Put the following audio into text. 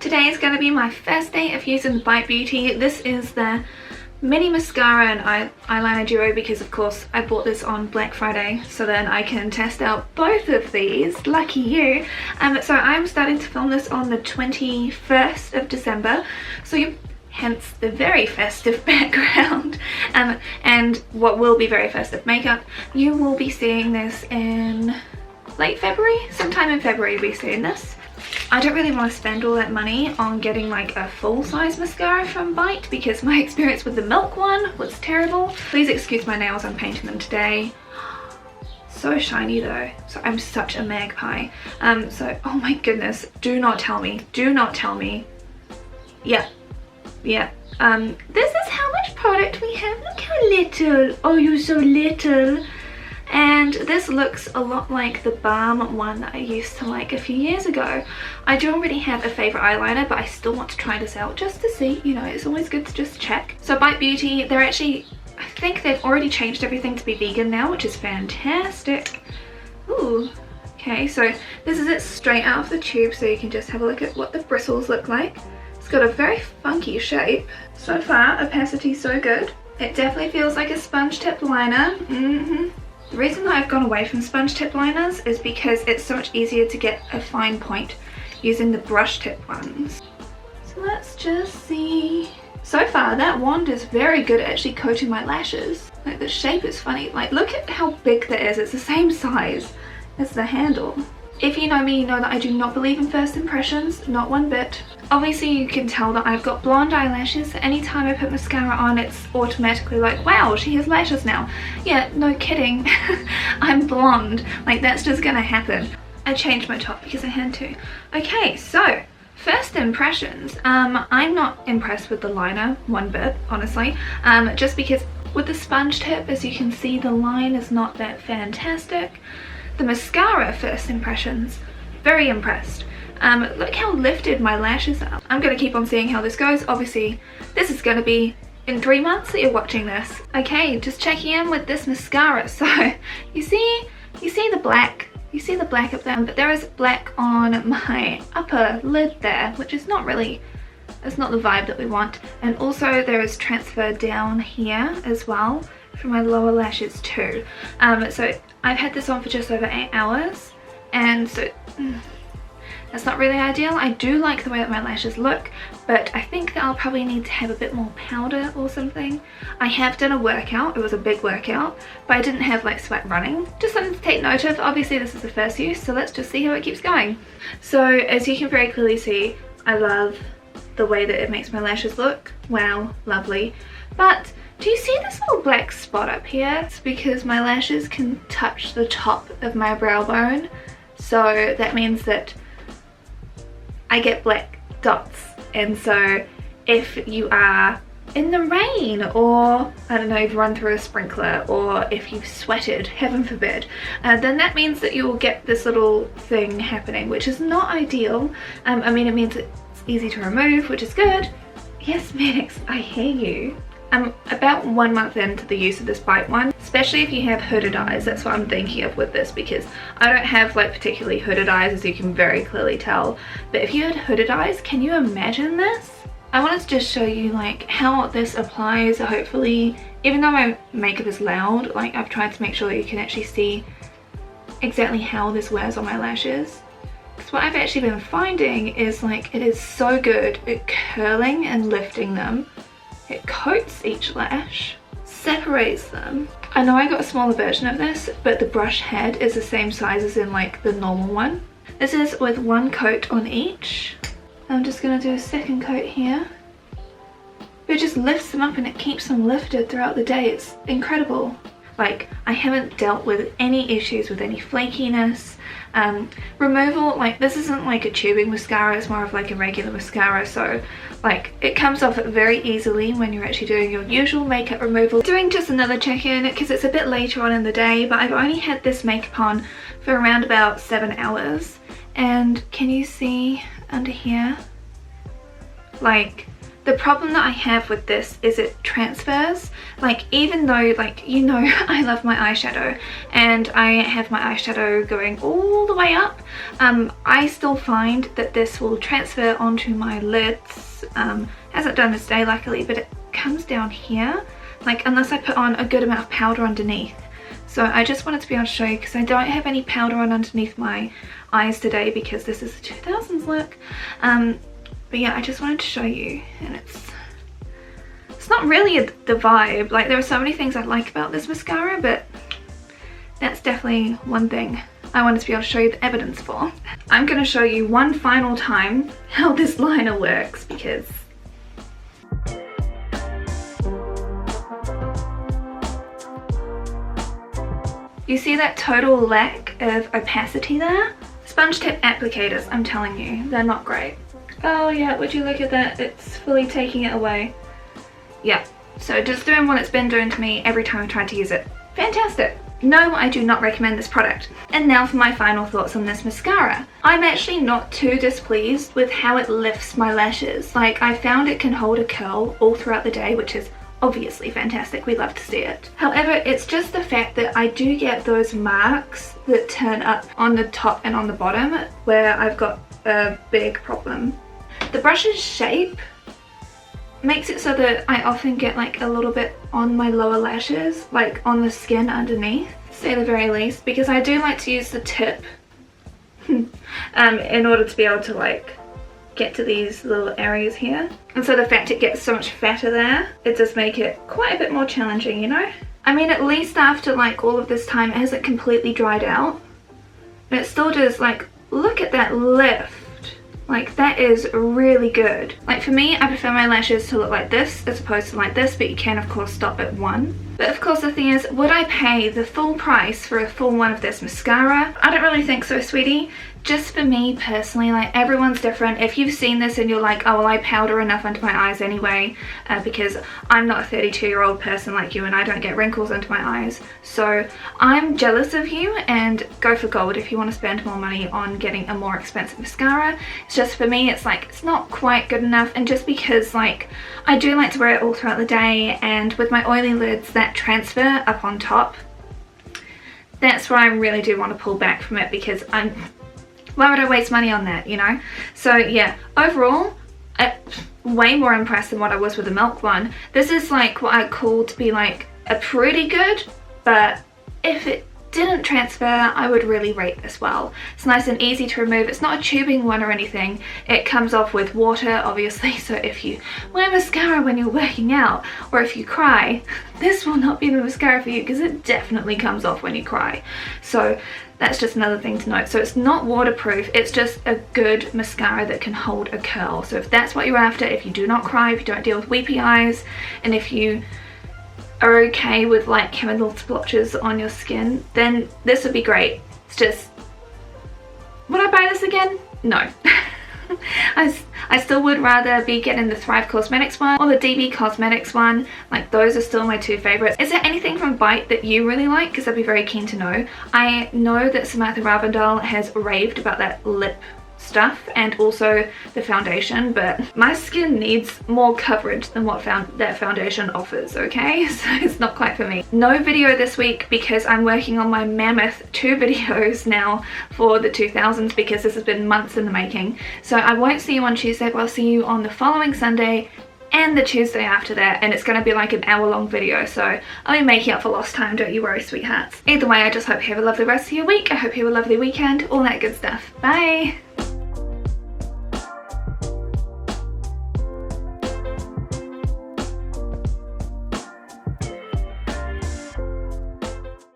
Today is going to be my first day of using the Bite Beauty. This is the mini mascara and eyeliner duo because of course I bought this on Black Friday so then I can test out both of these. Lucky you. So I'm starting to film this on the 21st of December, so hence the very festive background and what will be very festive makeup. You will be seeing this in late February, sometime in February you'll be seeing this. I don't really want to spend all that money on getting like a full-size mascara from Bite because my experience with the milk one was terrible. Please excuse my nails, I'm painting them today. So shiny though, so I'm such a magpie. So oh my goodness, do not tell me. Yeah, this is how much product we have. Look how little. Oh, you're so little. And this looks a lot like the balm one that I used to like a few years ago. I don't really have a favourite eyeliner, but I still want to try this out just to see, you know, it's always good to just check. So Bite Beauty, they're actually, I think they've already changed everything to be vegan now, which is fantastic. Ooh, okay, so this is it straight out of the tube, so you can just have a look at what the bristles look like. It's got a very funky shape. So far, opacity so good. It definitely feels like a sponge tip liner. The reason that I've gone away from sponge tip liners is because it's so much easier to get a fine point using the brush tip ones. So let's just see. So far that wand is very good at actually coating my lashes. Like the shape is funny. Like look at how big that is. It's the same size as the handle. If you know me, you know that I do not believe in first impressions, not one bit. Obviously you can tell that I've got blonde eyelashes. Anytime I put mascara on, it's automatically like, wow, she has lashes now. Yeah, no kidding. I'm blonde. Like that's just gonna happen. I changed my top because I had to. Okay, so first impressions. I'm not impressed with the liner one bit, honestly. Just because with the sponge tip, as you can see, the line is not that fantastic. The mascara first impressions, very impressed. Look how lifted my lashes are. I'm going to keep on seeing how this goes. Obviously, this is going to be in 3 months that you're watching this. Okay, just checking in with this mascara. So, you see the black. You see the black up there, but there is black on my upper lid there, which is not really, it's not the vibe that we want. And also there is transfer down here as well for my lower lashes too. So I've had this on for just over 8 hours, and so that's not really ideal. I do like the way that my lashes look, but I think that I'll probably need to have a bit more powder or something. I have done a workout, it was a big workout, but I didn't have like sweat running. Just something to take note of. Obviously this is the first use, so let's just see how it keeps going. So as you can very clearly see, I love the way that it makes my lashes look. Wow, lovely. But do you see this little black spot up here? It's because my lashes can touch the top of my brow bone, so that means that I get black dots. And so if you are in the rain, or I don't know, you've run through a sprinkler, or if you've sweated, heaven forbid, then that means that you will get this little thing happening, which is not ideal. I mean, it means it's easy to remove, which is good. Yes, Max, I hear you. I'm about 1 month into the use of this Bite one, especially if you have hooded eyes. That's what I'm thinking of with this, because I don't have like particularly hooded eyes, as you can very clearly tell. But if you had hooded eyes, can you imagine this? I wanted to just show you like how this applies. Hopefully, even though my makeup is loud, like I've tried to make sure that you can actually see exactly how this wears on my lashes. Because what I've actually been finding is like it is so good at curling and lifting them. It coats each lash, separates them. I know I got a smaller version of this, but the brush head is the same size as in like the normal one. This is with 1 coat on each. I'm just going to do a second coat here. It just lifts them up and it keeps them lifted throughout the day. It's incredible. Like, I haven't dealt with any issues with any flakiness. Removal, like this isn't like a tubing mascara, it's more of like a regular mascara, so like it comes off very easily when you're actually doing your usual makeup removal. Doing just another check-in because it's a bit later on in the day, but I've only had this makeup on for around about 7 hours, and can you see under here, like The problem that I have with this is it transfers. Like, even though, like, you know, I love my eyeshadow and I have my eyeshadow going all the way up, I still find that this will transfer onto my lids. Hasn't done this day luckily, but it comes down here, like, unless I put on a good amount of powder underneath. So I just wanted to be able to show you, because I don't have any powder on underneath my eyes today because this is the 2000s look. But yeah, I just wanted to show you, and it's not really the vibe. Like, there are so many things I like about this mascara, but that's definitely one thing I wanted to be able to show you the evidence for. I'm going to show you one final time how this liner works, because you see that total lack of opacity there? Sponge tip applicators, I'm telling you, they're not great. Oh yeah, would you look at that? It's fully taking it away. Yeah, so just doing what it's been doing to me every time I've tried to use it. Fantastic. No, I do not recommend this product. And now for my final thoughts on this mascara. I'm actually not too displeased with how it lifts my lashes. Like, I found it can hold a curl all throughout the day, which is obviously fantastic. We love to see it. However, it's just the fact that I do get those marks that turn up on the top and on the bottom where I've got a big problem. The brush's shape makes it so that I often get like a little bit on my lower lashes, like on the skin underneath, to say the very least, because I do like to use the tip in order to be able to like get to these little areas here. And so the fact it gets so much fatter there, it does make it quite a bit more challenging, you know? I mean, at least after like all of this time, it hasn't completely dried out, but it still does, like, look at that lift. Like, that is really good. Like, for me, I prefer my lashes to look like this as opposed to like this, but you can of course stop at one. But of course the thing is, would I pay the full price for a full one of this mascara? I don't really think so, sweetie. Just for me personally, like, everyone's different. If you've seen this and you're like, oh well, I powder enough under my eyes anyway, because I'm not a 32-year-old person like you and I don't get wrinkles under my eyes, so I'm jealous of you, and go for gold if you want to spend more money on getting a more expensive mascara. It's just, for me, it's like, it's not quite good enough. And just because, like, I do like to wear it all throughout the day, and with my oily lids that transfer up on top, that's where I really do want to pull back from it, because why would I waste money on that, you know? So yeah, overall, way more impressed than what I was with the milk one. This is like what I call to be like a pretty good, but if it didn't transfer, I would really rate this well. It's nice and easy to remove. It's not a tubing one or anything. It comes off with water, obviously, so if you wear mascara when you're working out, or if you cry, this will not be the mascara for you, because it definitely comes off when you cry. So that's just another thing to note. So it's not waterproof, it's just a good mascara that can hold a curl. So if that's what you're after, if you do not cry, if you don't deal with weepy eyes, and if you are okay with like having little splotches on your skin, then this would be great. It's just, would I buy this again? No. I still would rather be getting the Thrive Cosmetics one or the DB Cosmetics one. Like, those are still my two favorites. Is there anything from Bite that you really like? Because I'd be very keen to know. I know that Samantha Ravindal has raved about that lip stuff and also the foundation, but my skin needs more coverage than what that foundation offers, okay? So it's not quite for me. No video this week because I'm working on my mammoth 2 videos now for the 2000s, because this has been months in the making. So I won't see you on Tuesday, but I'll see you on the following Sunday and the Tuesday after that, and it's going to be like an hour-long video, so I'll be making up for lost time, don't you worry, sweethearts. Either way, I just hope you have a lovely rest of your week. I hope you have a lovely weekend, all that good stuff. Bye!